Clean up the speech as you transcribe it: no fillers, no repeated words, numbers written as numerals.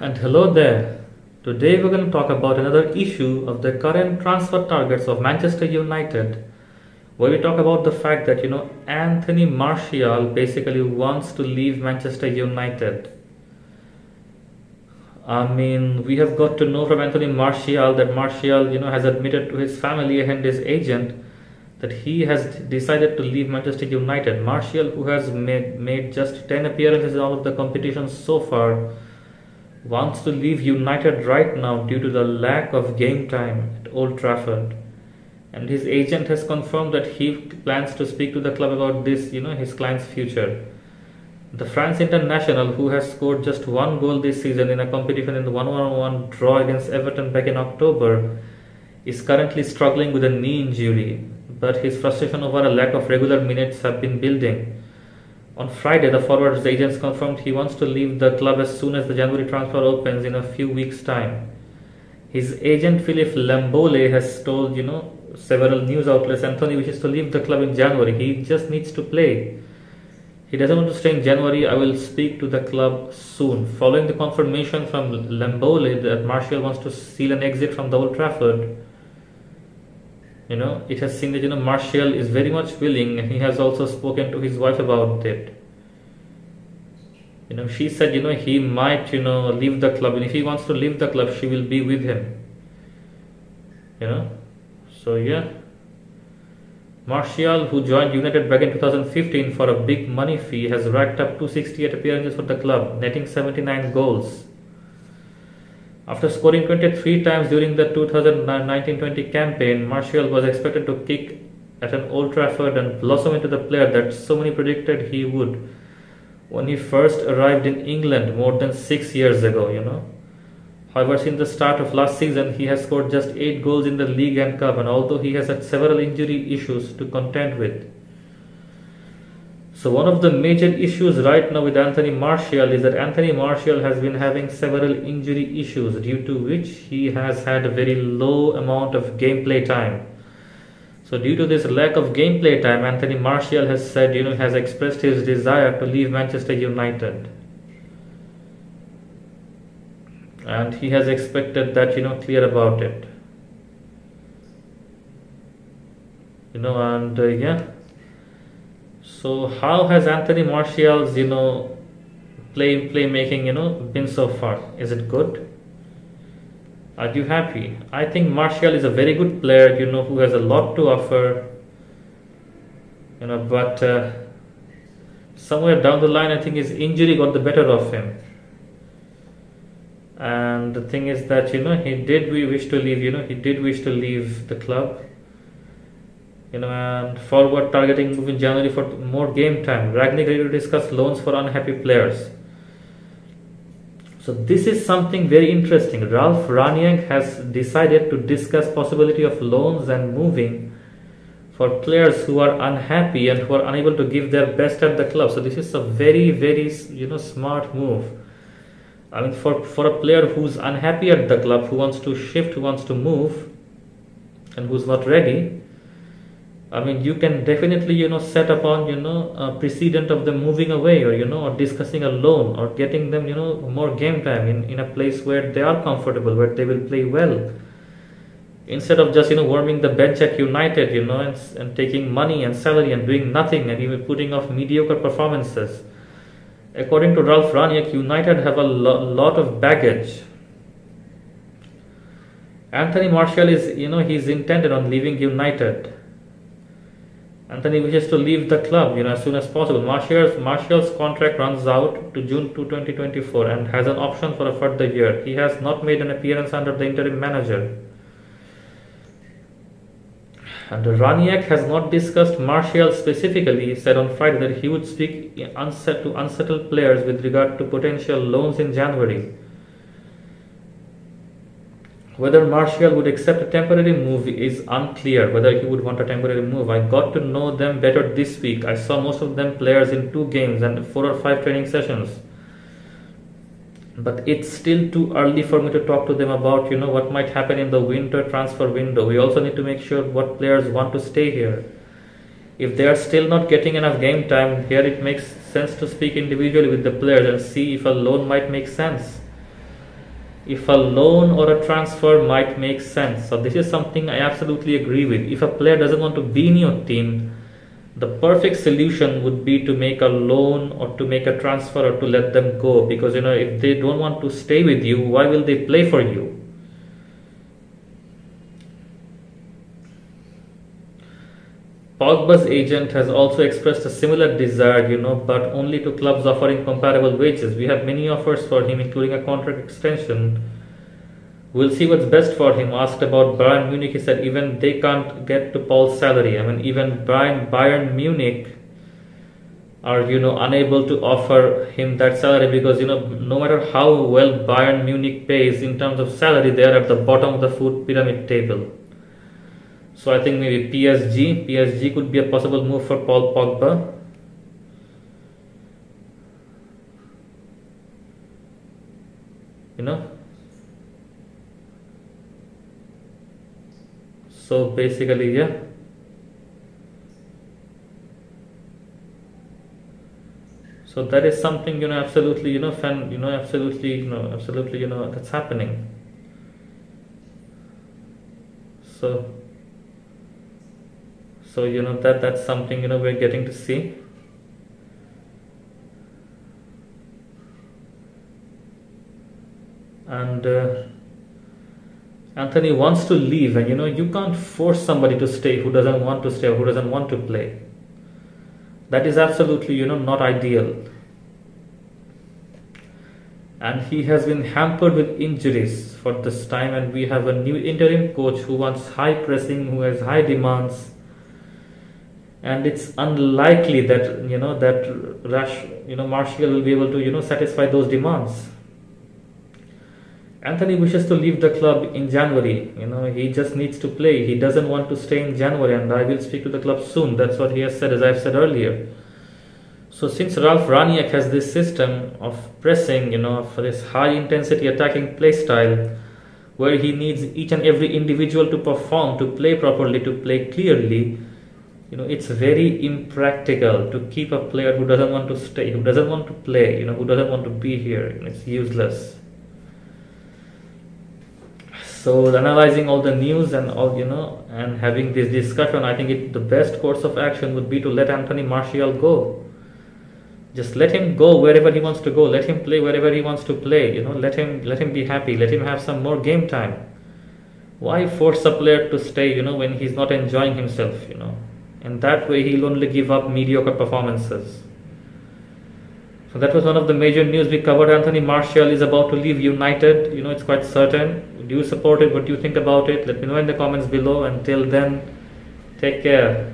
And hello there. Today we're going to talk about another issue of the current transfer targets of Manchester United, where we talk about the fact that Anthony Martial basically wants to leave Manchester United. I mean, we have got to know from Anthony Martial that Martial has admitted to his family and his agent that he has decided to leave Manchester United. Martial, who has made just 10 appearances in all of the competitions so far, wants to leave United right now due to the lack of game time at Old Trafford. And his agent has confirmed that he plans to speak to the club about this, his client's future. The France international, who has scored just one goal this season in a competition in the 1-1 draw against Everton back in October, is currently struggling with a knee injury, but his frustration over a lack of regular minutes have been building. On Friday, the forward's agents confirmed he wants to leave the club as soon as the January transfer opens in a few weeks' time. His agent Philippe Lambole has told several news outlets Anthony wishes to leave the club in January. He just needs to play. He doesn't want to stay in January. I will speak to the club soon. Following the confirmation from Lambole that Martial wants to seal an exit from the Old Trafford, it has seen that Martial is very much willing, and he has also spoken to his wife about it. She said he might leave the club, and if he wants to leave the club, she will be with him. So yeah, Martial, who joined United back in 2015 for a big money fee, has racked up 268 appearances for the club, netting 79 goals. After scoring 23 times during the 2019-20 campaign, Martial was expected to kick at an Old Trafford and blossom into the player that so many predicted he would when he first arrived in England more than 6 years ago. However, since the start of last season, he has scored just 8 goals in the league and cup, and although he has had several injury issues to contend with. So one of the major issues right now with Anthony Martial is that Anthony Martial has been having several injury issues, due to which he has had a very low amount of gameplay time. So due to this lack of gameplay time, Anthony Martial has said, has expressed his desire to leave Manchester United. And he has expected that, clear about it. Yeah. So how has Anthony Martial's, playmaking, been so far? Is it good? Are you happy? I think Martial is a very good player, who has a lot to offer. But somewhere down the line, I think his injury got the better of him. And the thing is that, he did wish to leave the club. And forward targeting move in January for more game time. Ragnick ready to discuss loans for unhappy players. So this is something very interesting. Ralf Rangnick has decided to discuss possibility of loans and moving for players who are unhappy and who are unable to give their best at the club. So this is a very, very smart move. I mean, for a player who's unhappy at the club, who wants to shift, who wants to move, and who's not ready, I mean, you can definitely, set upon, a precedent of them moving away, or discussing a loan, or getting them, more game time in a place where they are comfortable, where they will play well. Instead of just, warming the bench at United, and taking money and salary and doing nothing and even putting off mediocre performances. According to Ralf Rangnick, United have a lot of baggage. Anthony Martial is, he's intended on leaving United. Anthony wishes to leave the club, as soon as possible. Martial's contract runs out to June 2024 and has an option for a further year. He has not made an appearance under the interim manager. And Rangnick has not discussed Martial specifically. He said on Friday that he would speak to unsettled players with regard to potential loans in January. Whether Martial would accept a temporary move is unclear, whether he would want a temporary move. I got to know them better this week. I saw most of them players in 2 games and 4 or 5 training sessions. But it's still too early for me to talk to them about, what might happen in the winter transfer window. We also need to make sure what players want to stay here. If they are still not getting enough game time, here it makes sense to speak individually with the players and see if a loan might make sense. if a loan or a transfer might make sense. So this is something I absolutely agree with. If a player doesn't want to be in your team, the perfect solution would be to make a loan or to make a transfer or to let them go, because if they don't want to stay with you, why will they play for you? Pogba's agent has also expressed a similar desire, but only to clubs offering comparable wages. We have many offers for him, including a contract extension. We'll see what's best for him. Asked about Bayern Munich, he said even they can't get to Paul's salary. I mean, even Bayern Munich are, unable to offer him that salary, because, no matter how well Bayern Munich pays in terms of salary, they are at the bottom of the food pyramid table. So I think maybe PSG could be a possible move for Paul Pogba. So basically, yeah. So that is something, absolutely, absolutely, that's happening. So that's something, we're getting to see. And Anthony wants to leave, and you can't force somebody to stay who doesn't want to stay or who doesn't want to play. That is absolutely, not ideal. And he has been hampered with injuries for this time, and we have a new interim coach who wants high pressing, who has high demands. And it's unlikely that Martial will be able to satisfy those demands. Anthony wishes to leave the club in January. He just needs to play. He doesn't want to stay in January, and I will speak to the club soon. That's what he has said, as I've said earlier. So since Ralf Rangnick has this system of pressing, for this high intensity attacking play style, where he needs each and every individual to perform, to play properly, to play clearly, it's very impractical to keep a player who doesn't want to stay, who doesn't want to play, who doesn't want to be here. It's useless. So analyzing all the news and all, and having this discussion, I think the best course of action would be to let Anthony Martial go. Just let him go wherever he wants to go. Let him play wherever he wants to play. Let him be happy. Let him have some more game time. Why force a player to stay, when he's not enjoying himself, And that way he'll only give up mediocre performances. So that was one of the major news we covered. Anthony Martial is about to leave United. It's quite certain. Do you support it? What do you think about it? Let me know in the comments below. Until then, take care.